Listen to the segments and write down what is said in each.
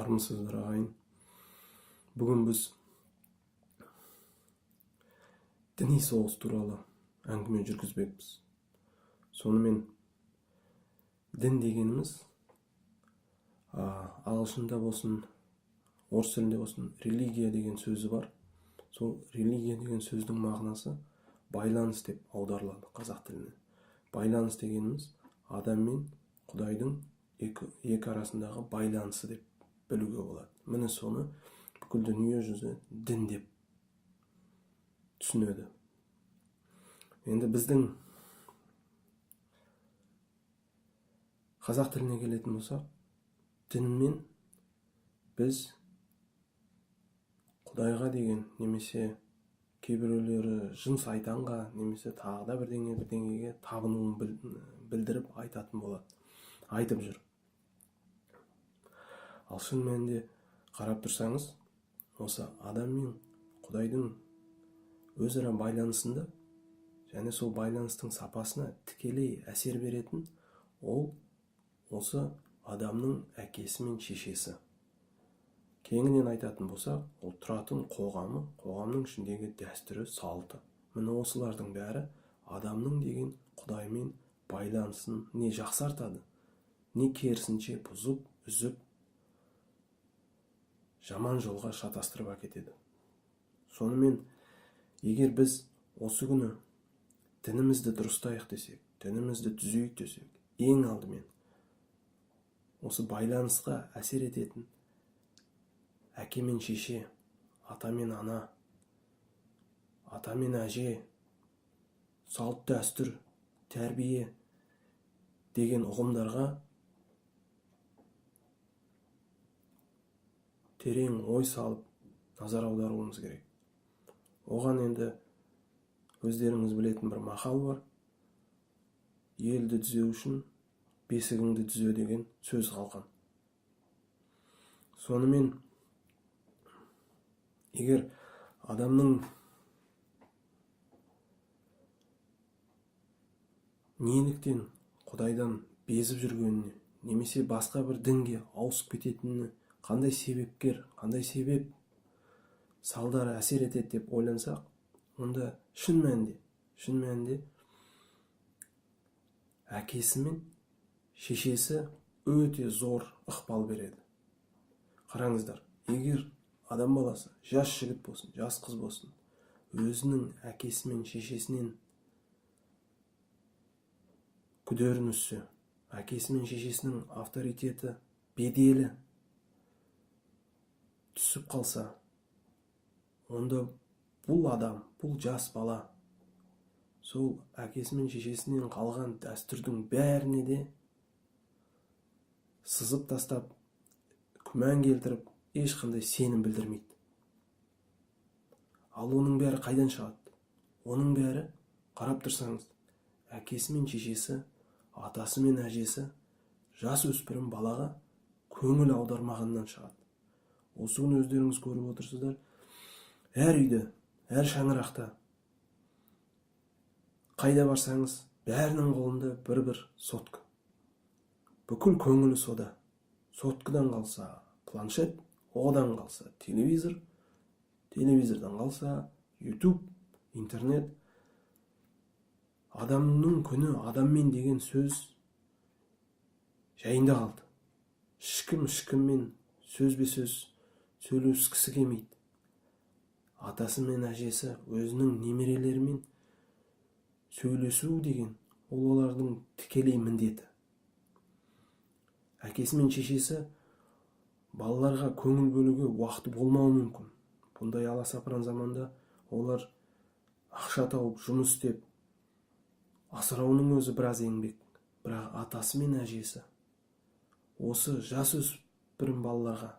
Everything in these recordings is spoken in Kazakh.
армысыздар ағайын. Бүгін біз діни соғыс туралы әңгіме жүргізбекпіз. Сонымен дін дегеніміз ағылшында болсын, орыс тілінде болсын, религия деген сөзі бар. Сол религия деген сөздің мағынасы байланыс деп аударылады қазақ тіліне. Байланыс дегеніміз адам мен Құдайдың екі арасындағы байланысы деп білуге болады. Міне соны бүкіл дүние жүзі дін деп түсінеді. Енді біздің қазақ тіліне келетін болсақ, дінмен біз Құдайға деген, немесе кейбіреулері жын сайтанға, немесе тағы да бірдеңеге табынуын білдіріп айтатын болады, айтып жүр. Ал шын мәнінде қарап тұрсаңыз, осы адам мен Құдайдың өзара байланысында және сол байланыстың сапасына тікелей әсер беретін ол осы адамның әкесі мен шешесі. Кеңінен айтатын болсақ, ол тұратын қоғамы, қоғамның ішіндегі дәстүрі, салты. Міне осылардың бәрі адамның деген Құдаймен байланысын не жақсартады, не керісінше бұзып, үзіп, жаман жолға шатастырып әкетеді. Сонымен, егер біз осы күні дінімізді дұрыстайық десек, дінімізді түзейік десек, ең алдымен осы байланысқа әсер ететін әке мен шеше, ата мен ана, ата мен әже, салт дәстүр, тәрбие деген ұғымдарға терең ой салып, назар аударуымыз керек. Оған енді өздеріңіз білетін бір мақал бар. Елді түзеу үшін бесігіңді түзе деген сөз қалған. Сонымен, егер адамның неліктен Құдайдан безіп жүргеніне, немесе басқа бір дінге ауысып кететініне қандай себепкер, қандай себеп салдары әсер етеді деп ойлансақ, онда шын мәнінде әкесі мен шешесі өте зор ықпал береді. Қараңыздар, егер адам баласы, жас жігіт болсын, жас қыз болсын, өзінің әкесі мен шешесінен күдерін үзсе, әкесі мен шешесінің авторитеті, беделі түсіп қалса, онда бұл адам, бұл жас бала сол әкесі мен шешесінен қалған дәстүрдің бәріне де сызып тастап, күмән келтіріп, ешқандай сенім білдірмейді. Ал оның бәрі қайдан шығады? Оның бәрі, қарап тұрсаңыз, әкесі мен шешесі, атасы мен әжесі жас өспірім балаға көңіл аудармағаннан шығады. Осы күні өздеріңіз көріп отырсыздар, әр үйде, әр шаңырақта, қайда барсаңыз, бәрінің қолында бір сотка. Бүкіл көңілі сода. Соткадан қалса планшет, одан қалса телевизор, телевизордан қалса YouTube, интернет. Адамның күні адаммен деген сөз жайында қалды. Ешкіммен сөзбе-сөз сөйлескісі келмейді. Атасы мен әжесі өзінің немерелерімен сөйлесу деген ол олардың тікелей міндеті. Әкесі мен шешесі балаларға көңіл бөлуге уақыты болмауы мүмкін. Бұндай аласапыран заманда олар ақша тауып, жұмыс істеп, асырауының өзі біраз еңбек. Бірақ атасы мен әжесі осы жас өспірім балаларға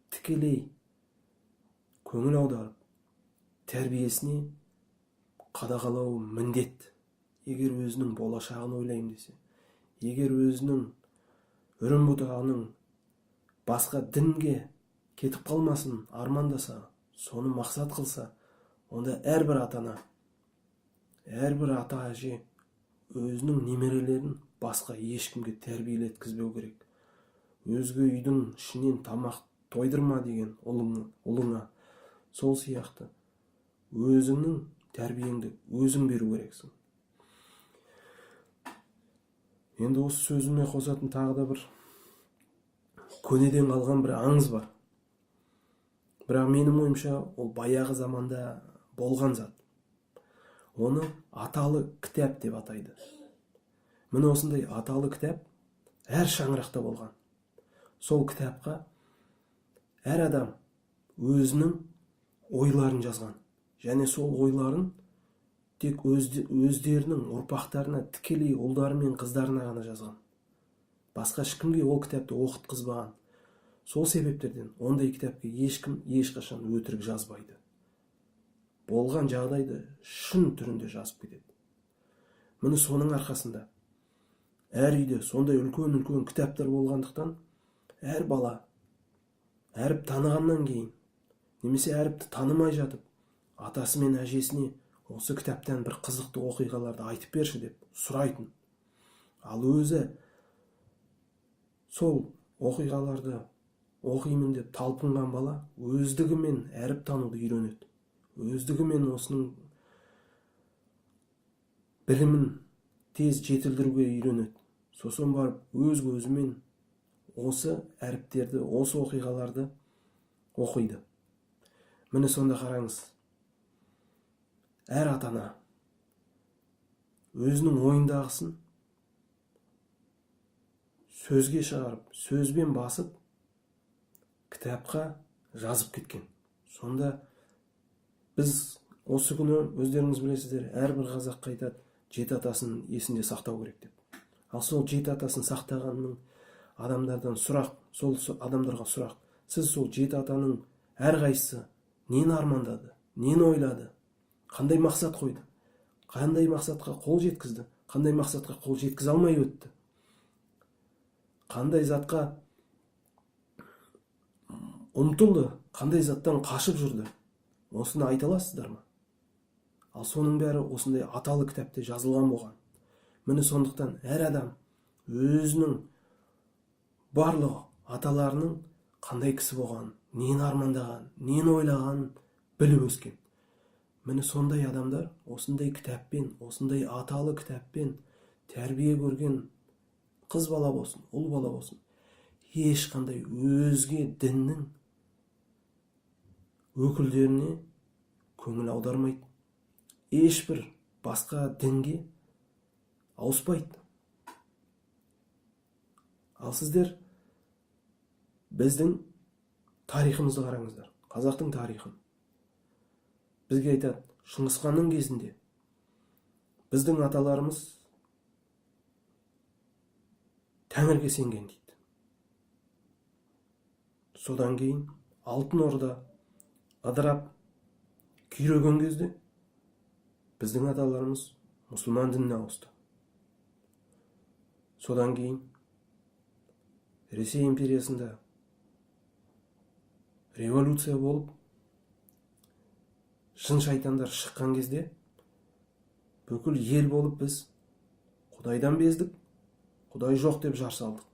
тікелей көңіл аударып, тәрбиесіне қадағалауы міндет. Егер өзінің болашағын ойлайым десе, егер өзінің үрім-бұтағының басқа дінге кетіп қалмасын армандаса, соны мақсат қылса, онда әрбір ата-ана, әрбір ата-әже өзінің немерелерін басқа ешкімге тәрбиелеткізбеу керек. өзге үйдің ішінен тамақ тойдырма деген ұлыңа. Сол сияқты өзіңнің тәрбиеңді өзің беру керексің. Енді осы сөзіме қосатын тағы да бір көнеден қалған бір аңыз бар. Бірақ менің ойымша ол баяғы заманда болған зат. Оны аталы кітап деп атайды. Міне осындай аталы кітап әр шаңырақта болған. Сол кітапқа әр адам өзінің ойларын жазған. Және сол ойларын тек өздерінің ұрпақтарына, тікелей ұлдары мен қыздарына ғана жазған. Басқа ешкімге ол кітапты оқытқызбаған. Сол себептерден ондай кітапқа ешкім ешқашан өтірік жазбайды. Болған жағдайды шын түрінде жазып кетеді. Міне соның арқасында әр үйде сондай үлкен кітаптар болғандықтан әр бала әріп танығаннан кейін, немесе әріпті танымай жатып, атасы мен әжесіне осы кітаптан бір қызықты оқиғаларды айтып берші деп сұрайтын. Ал өзі сол оқиғаларды оқимын деп талпынған бала өздігімен әріп тануды үйренеді. Өздігімен осының білімін тез жетілдіруге үйренеді. Сосын барып өзімен осы әріптерді, осы оқиғаларды оқиды. Міне сонда қараңыз, әр ата-ана өзінің ойындағысын сөзге шығарып, сөзбен басып, кітапқа жазып кеткен. Сонда біз осы күні өздеріңіз білесіздер, әрбір қазаққа айтады, жеті атасын есінде сақтау керек деп. Ал сол жеті атасын сақтағанның адамдардан сұрақ, сол адамдарға сұрақ. Сіз сол жеті атаның әрқайсысы нені армандады, нені ойлады, қандай мақсат қойды, қандай мақсатқа қол жеткізді, қандай мақсатқа қол жеткізе алмай өтті, қандай затқа ұмтылды, қандай заттан қашып жүрді. Осыны айта аласыздар ма? Ал соның бәрі осындай аталы кітапта жазылған болған. Міне сондықтан әр адам өзінің барлық аталарының қандай кісі болған, нені армандаған, нені ойлаған біліп өскен. Міне сондай адамдар осындай кітаппен, осындай аталы кітаппен тәрбие көрген қыз бала болсын, ұл бала болсын, ешқандай өзге діннің өкілдеріне көңіл аудармайды. Ешбір басқа дінге ауыспайды. Ал сіздер біздің тарихымызды қараңыздар, қазақтың тарихын. Бізге айтады, Шыңғысханның кезінде біздің аталарымыз Тәңірге сенген дейді. Содан кейін Алтын Орда ыдырап күйреген кезде біздің аталарымыз мұсылман дініне ауысты. Содан кейін Ресей империясында революция болып, жын шайтандар шыққан кезде бүкіл ел болып біз Құдайдан бездік, Құдай жоқ деп жар салдық.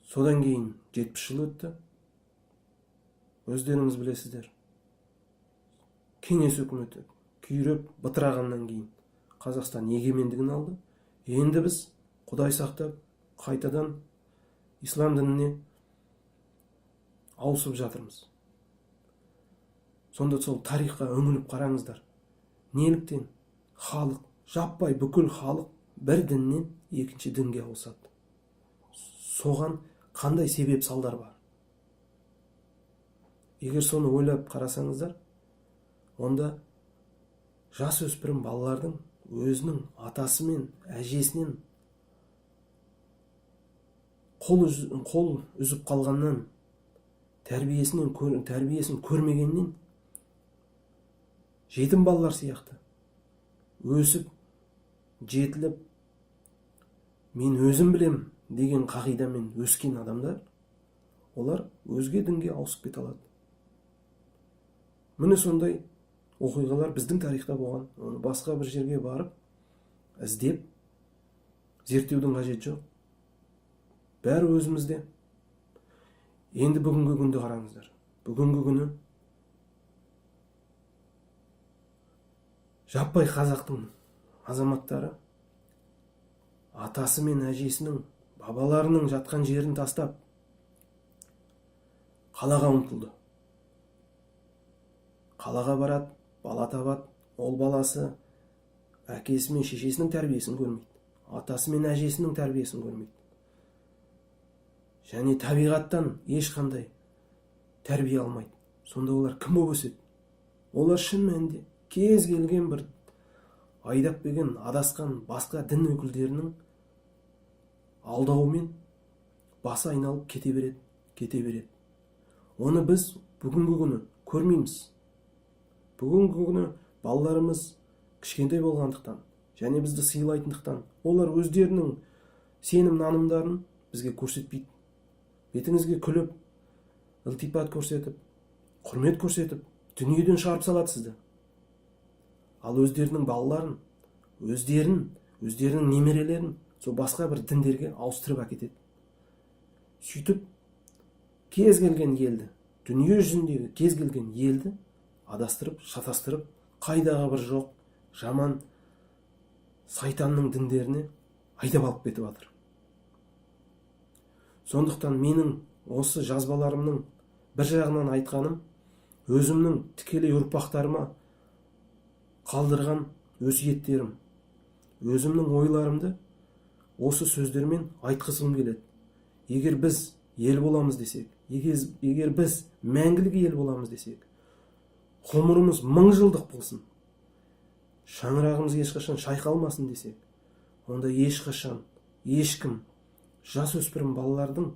Содан кейін 70 жыл өтті. Өздеріңіз білесіздер. Кеңес үкіметі күйреп бытырағаннан кейін Қазақстан егемендігін алды. Енді біз Құдай сақтап қайтадан ислам дініне ауысып жатырмыз. Сонда сол тарихқа үңіліп қараңыздар. Неліктен халық, жаппай бүкіл халық бір діннен екінші дінге ауысады? Соған қандай себеп салдар бар? Егер соны ойлап қарасаңыздар, онда жас өспірім балалардың өзінің атасы мен әжесінен қол үзіп қалғаннан, тәрбиесін көрмегеннен, жетім балалар сияқты өсіп, жетіліп, мен өзім білем деген қағидамен өскен адамдар, олар өзге дінге ауысып кете алады. Міне сондай оқиғалар біздің тарихта болған. Оны басқа бір жерге барып, іздеп, зерттеудің қажеті жоқ. бәрі өзімізде. Енді бүгінгі күнді қараңыздар. Бүгінгі күні жаппай қазақтың азаматтары атасы мен әжесінің, бабаларының жатқан жерін тастап қалаға ұмтылды. Қалаға барады, бала табады, ол баласы әкесі мен шешесінің тәрбиесін көрмейді, атасы мен әжесінің тәрбиесін көрмейді. Және табиғаттан ешқандай тәрбие алмайды. Сонда олар кім болып өседі? Олар шын мәнінде кез келген бір айдап келген адасқан басқа дін өкілдерінің алдауымен басы айналып кете береді. Оны біз бүгінгі күні көрмейміз. Бүгінгі күні балаларымыз кішкентай болғандықтан және бізді сыйлайтындықтан олар өздерінің сенім нанымдарын бізге көрсетпейді. Бетіңізге күліп, ілтипат көрсетіп, құрмет көрсетіп, дүниеден шығарып салады сізді. Ал өздерінің балаларын, өздерінің немерелерін сол басқа бір діндерге ауыстырып әкетеді. Сөйтіп, кез келген елді, дүние жүзіндегі кез келген елді адастырып, шатастырып, қайдағы бір жоқ, жаман сайтанның діндеріне айдап алып кетіп жатыр. Сондықтан менің осы жазбаларымның бір жағынан айтқаным, өзімнің тікелей ұрпақтарыма қалдырған өсиеттерім, өзімнің ойларымды осы сөздермен айтқызғым келеді. Егер біз ел боламыз десек, егер біз мәңгілік ел боламыз десек, ғұмырымыз 1000 жылдық болсын, шаңырағымыз ешқашан шайқалмасын десек, онда ешқашан ешкім жасөспірім балалардың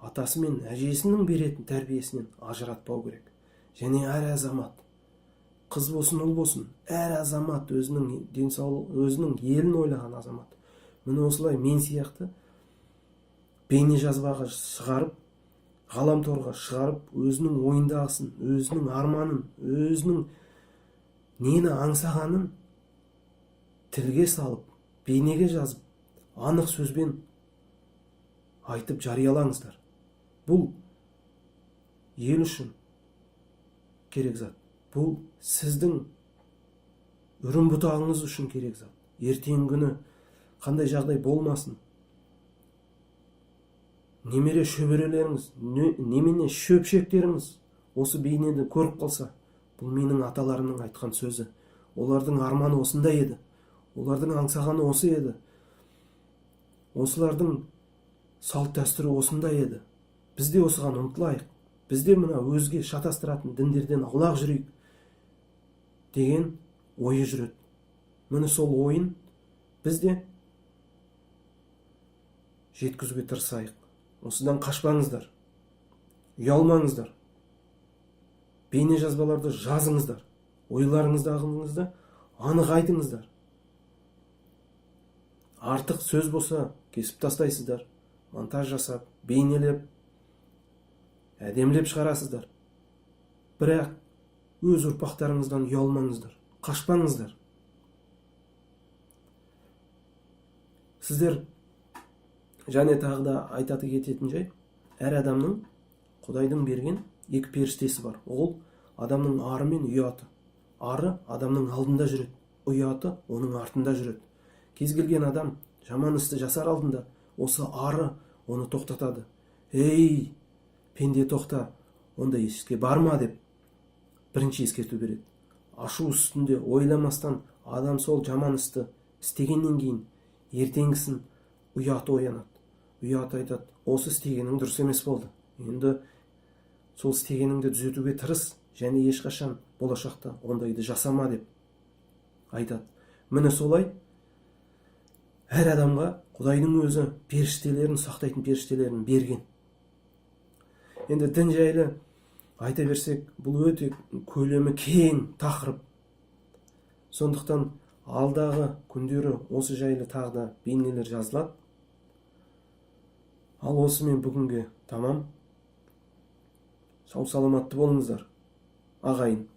атасы мен әжесінің беретін тәрбиесінен ажыратпау керек. Және әр азамат, қыз болсын, ұл болсын, әр азамат өзінің денсаулығы, өзінің елін ойлаған азамат. Міне осылай мен сияқты бейне жазбаға шығарып, ғаламторға шығарып, өзінің ойындағысын, өзінің арманын, өзінің нені аңсағанын тілге салып, бейнеге жазып, анық сөзбен айтып жариялаңыздар. Бұл ел үшін керек зат. Бұл сіздің үрім бұтағыңыз үшін керек зат. Ертеңгі күні қандай жағдай болмасын, немере шөберелеріңіз, немене шөпшектеріңіз осы бейнені көріп қалса, бұл менің аталарымның айтқан сөзі. Олардың арманы осындай еді. Олардың аңсағаны осы еді. Осылардың салт дәстүрі осындай еді. Біз де осыған ұмтылайық. Біз де мына өзге шатастыратын діндерден аулақ жүрейік деген ойы жүреді. Міне сол ойын біз де жеткізуге тырысайық. Осыдан қашпаңыздар. Ұялмаңыздар. Бейне жазбаларды жазыңыздар. Ойларыңыздағыңызды анық айтыңыздар. Артық сөз болса кесіп тастайсыздар. Монтаж жасап, бейнелеп, әдемілеп шығарасыздар. Бірақ өз ұрпақтарыңыздан ұялмаңыздар. Қашпаңыздар. Сіздер және тағы да айтаты кететін жай, әр адамның Құдайдың берген екі періштесі бар. Ол адамның ары мен ұяты. Ары адамның алдында жүреді, ұяты оның артында жүреді. Кез келген адам жаман істі жасар алдында осы ары оны тоқтатады. Ей, пенде тоқта, ондай іске барма деп бірінші ескерту береді. Ашу үстінде ойламастан адам сол жаман істі істегеннен кейін ертеңгісін ұяты оянады. Ұяты айтады, осы істегенің дұрыс емес болды. Енді сол істегеніңді түзетуге тырыс, және ешқашан болашақта ондайды жасама деп айтады. Міне солай әр адамға Құдайдың өзі періштелерін, сақтайтын періштелерін берген. Енді дін жайлы айта берсек, бұл өте көлемі кең тақырып. Сондықтан алдағы күндері осы жайлы тағы да бейнелер жазылады. Ал осымен бүгінге тамам. Сау саламатты болыңыздар, ағайын.